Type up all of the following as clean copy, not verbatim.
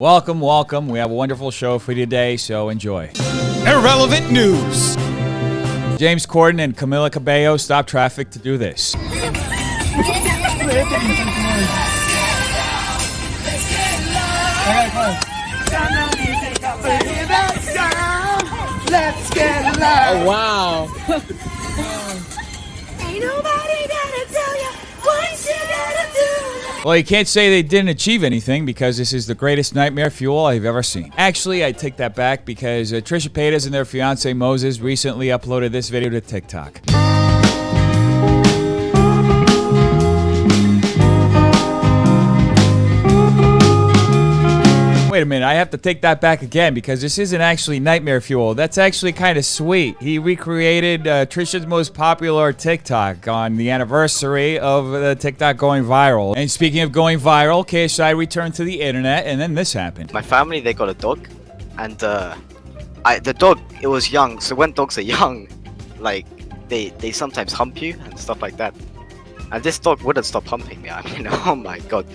Welcome, welcome. We have a wonderful show for you today, so enjoy. Irrelevant news. James Corden and Camila Cabello stop traffic to do this. Oh, wow. Ain't nobody gotta tell you what you gotta do. Well, you can't say they didn't achieve anything because this is the greatest nightmare fuel I've ever seen. Actually, I take that back because Trisha Paytas and their fiance Moses recently uploaded this video to TikTok. Wait a minute, I have to take that back again because this isn't actually nightmare fuel. That's actually kind of sweet. He recreated Trisha's most popular TikTok on the anniversary of the TikTok going viral. And speaking of going viral, KSI returned to the internet and then this happened. My family, they got a dog, and the dog, it was young. So when dogs are young, like they sometimes hump you and stuff like that. And this dog wouldn't stop humping me. I mean, oh my god.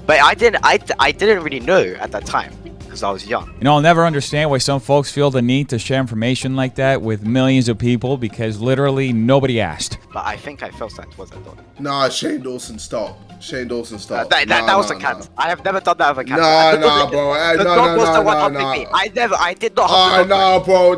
But I didn't really know at that time because I was young. You know, I'll never understand why some folks feel the need to share information like that with millions of people because literally nobody asked. But I think I felt that was a dog. Nah, Shane Dawson, stop. Shane Dawson, stop. That was a cat. I have never done that with a cat. Nah, bro. The dog was the one humping me. I did not hump the dog. Bro.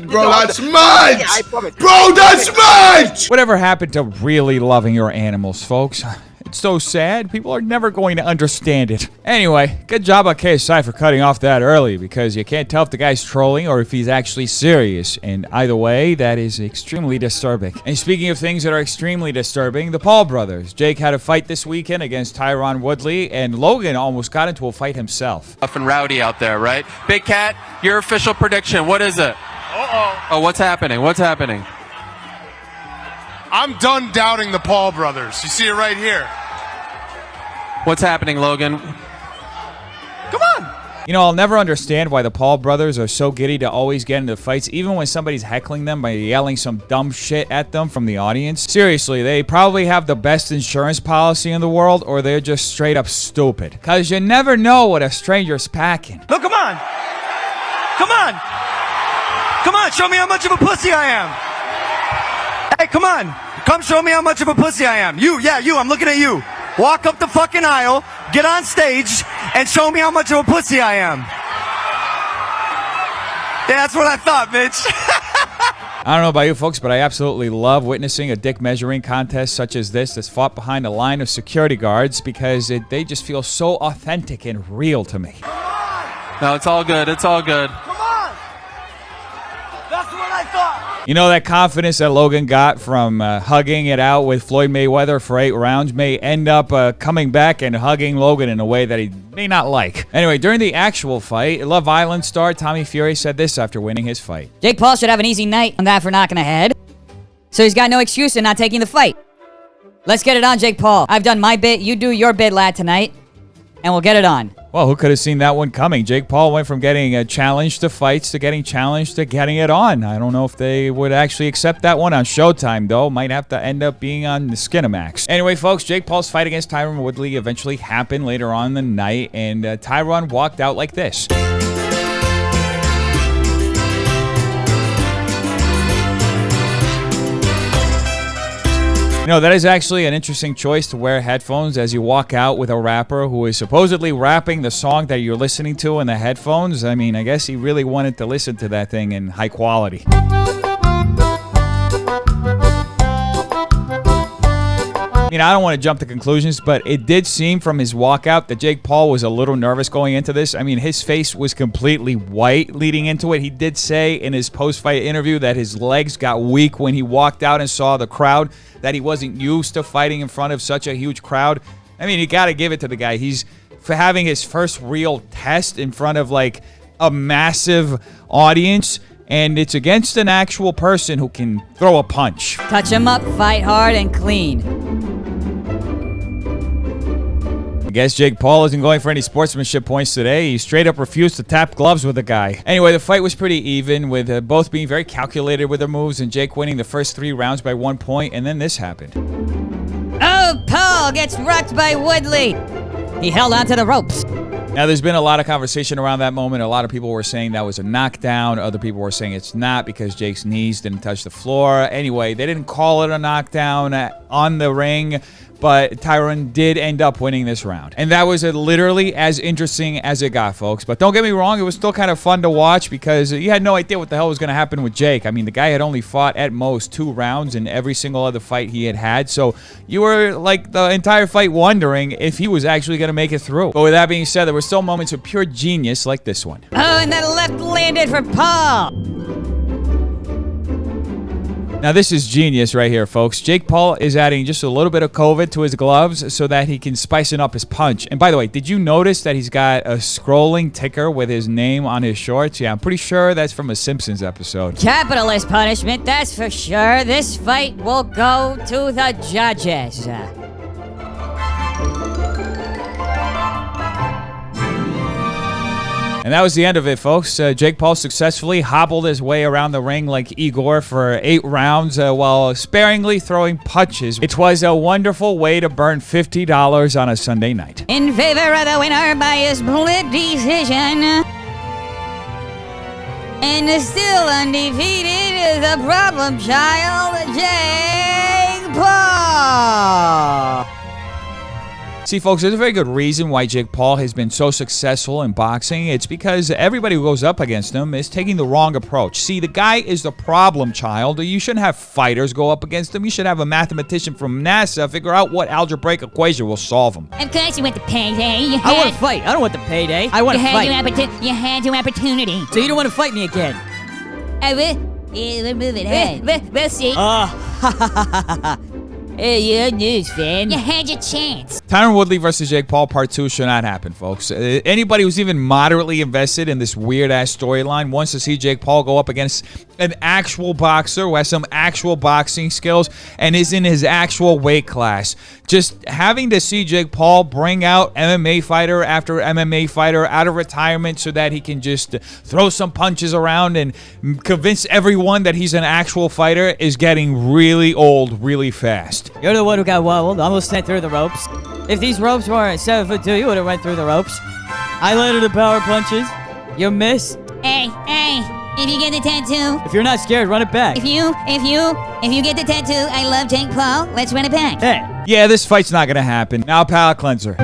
Bro, that's mad. Yeah, I promise. Bro, that's mad. Whatever happened to really loving your animals, folks? It's so sad. People are never going to understand it. Anyway, good job on KSI for cutting off that early because you can't tell if the guy's trolling or if he's actually serious. And either way, that is extremely disturbing. And speaking of things that are extremely disturbing, the Paul brothers. Jake had a fight this weekend against Tyron Woodley, and Logan almost got into a fight himself. Tough and rowdy out there, right? Big Cat, your official prediction, what is it? Oh, what's happening? What's happening? I'm done doubting the Paul brothers. You see it right here. What's happening, Logan? Come on! You know, I'll never understand why the Paul brothers are so giddy to always get into fights, even when somebody's heckling them by yelling some dumb shit at them from the audience. Seriously, they probably have the best insurance policy in the world, or they're just straight up stupid. Because you never know what a stranger's packing. No, come on! Come on! Come on, show me how much of a pussy I am! Hey, come on! Come show me how much of a pussy I am. You, I'm looking at you. Walk up the fucking aisle, get on stage, and show me how much of a pussy I am. Yeah, that's what I thought, bitch. I don't know about you folks, but I absolutely love witnessing a dick measuring contest such as this that's fought behind a line of security guards because they just feel so authentic and real to me. No, it's all good. It's all good. Come on! That's what I thought. You know, that confidence that Logan got from hugging it out with Floyd Mayweather for 8 rounds may end up coming back and hugging Logan in a way that he may not like. Anyway, during the actual fight, Love Island star Tommy Fury said this after winning his fight. Jake Paul should have an easy night on that for knocking ahead. So he's got no excuse in not taking the fight. Let's get it on, Jake Paul. I've done my bit, you do your bit, lad, tonight. And we'll get it on. Well, who could have seen that one coming? Jake Paul went from getting challenged to fights to getting challenged to getting it on. I don't know if they would actually accept that one on Showtime, though. Might have to end up being on the Skinamax. Anyway, folks, Jake Paul's fight against Tyron Woodley eventually happened later on in the night, and Tyron walked out like this. You know, that is actually an interesting choice to wear headphones as you walk out with a rapper who is supposedly rapping the song that you're listening to in the headphones. I mean, I guess he really wanted to listen to that thing in high quality. You know, I don't want to jump to conclusions, but it did seem from his walkout that Jake Paul was a little nervous going into this. I mean, his face was completely white leading into it. He did say in his post-fight interview that his legs got weak when he walked out and saw the crowd, that he wasn't used to fighting in front of such a huge crowd. I mean, you got to give it to the guy. He's for having his first real test in front of like a massive audience. And it's against an actual person who can throw a punch. Touch him up, fight hard and clean. I guess Jake Paul isn't going for any sportsmanship points today. He straight up refused to tap gloves with the guy. Anyway, the fight was pretty even, with both being very calculated with their moves and Jake winning the first 3 rounds by 1 point, and then this happened. Oh, Paul gets rocked by Woodley. He held onto the ropes. Now, there's been a lot of conversation around that moment. A lot of people were saying that was a knockdown. Other people were saying it's not because Jake's knees didn't touch the floor. Anyway, they didn't call it a knockdown on the ring, but Tyron did end up winning this round. And that was literally as interesting as it got, folks. But don't get me wrong, it was still kind of fun to watch because you had no idea what the hell was going to happen with Jake. I mean, the guy had only fought at most 2 rounds in every single other fight he had. So you were like the entire fight wondering if he was actually going to make it through. But with that being said, there were still moments of pure genius like this one. Oh, and that left landed for Paul. Now, this is genius right here, folks. Jake Paul is adding just a little bit of COVID to his gloves so that he can spicing up his punch. And by the way, did you notice that he's got a scrolling ticker with his name on his shorts? Yeah, I'm pretty sure that's from a Simpsons episode. Capitalist punishment, that's for sure. This fight will go to the judges. And that was the end of it, folks. Jake Paul successfully hobbled his way around the ring like Igor for 8 rounds while sparingly throwing punches. It was a wonderful way to burn $50 on a Sunday night. In favor of the winner by a split decision. And still undefeated is the problem child, Jake Paul. See, folks, there's a very good reason why Jake Paul has been so successful in boxing. It's because everybody who goes up against him is taking the wrong approach. See, the guy is the problem child. You shouldn't have fighters go up against him. You should have a mathematician from NASA figure out what algebraic equation will solve him. Of course you want the payday. I want to fight. I don't want the payday. I want to fight. You had your opportunity. So you don't want to fight me again? I will. Yeah, we're moving ahead. We'll see. Hey, you're news, fan. You had your chance. Tyron Woodley versus Jake Paul Part 2 should not happen, folks. Anybody who's even moderately invested in this weird-ass storyline wants to see Jake Paul go up against an actual boxer who has some actual boxing skills and is in his actual weight class. Just having to see Jake Paul bring out MMA fighter after MMA fighter out of retirement so that he can just throw some punches around and convince everyone that he's an actual fighter is getting really old really fast. You're the one who got wobbled, almost sent through the ropes. If these ropes weren't 7'2", you would have went through the ropes. I landed the power punches. You missed. Hey, if you get the tattoo, If you're not scared, run it back. if you get the tattoo, I love Jake Paul. Let's run it back. Hey. Yeah, this fight's not going to happen. Now, palate cleanser.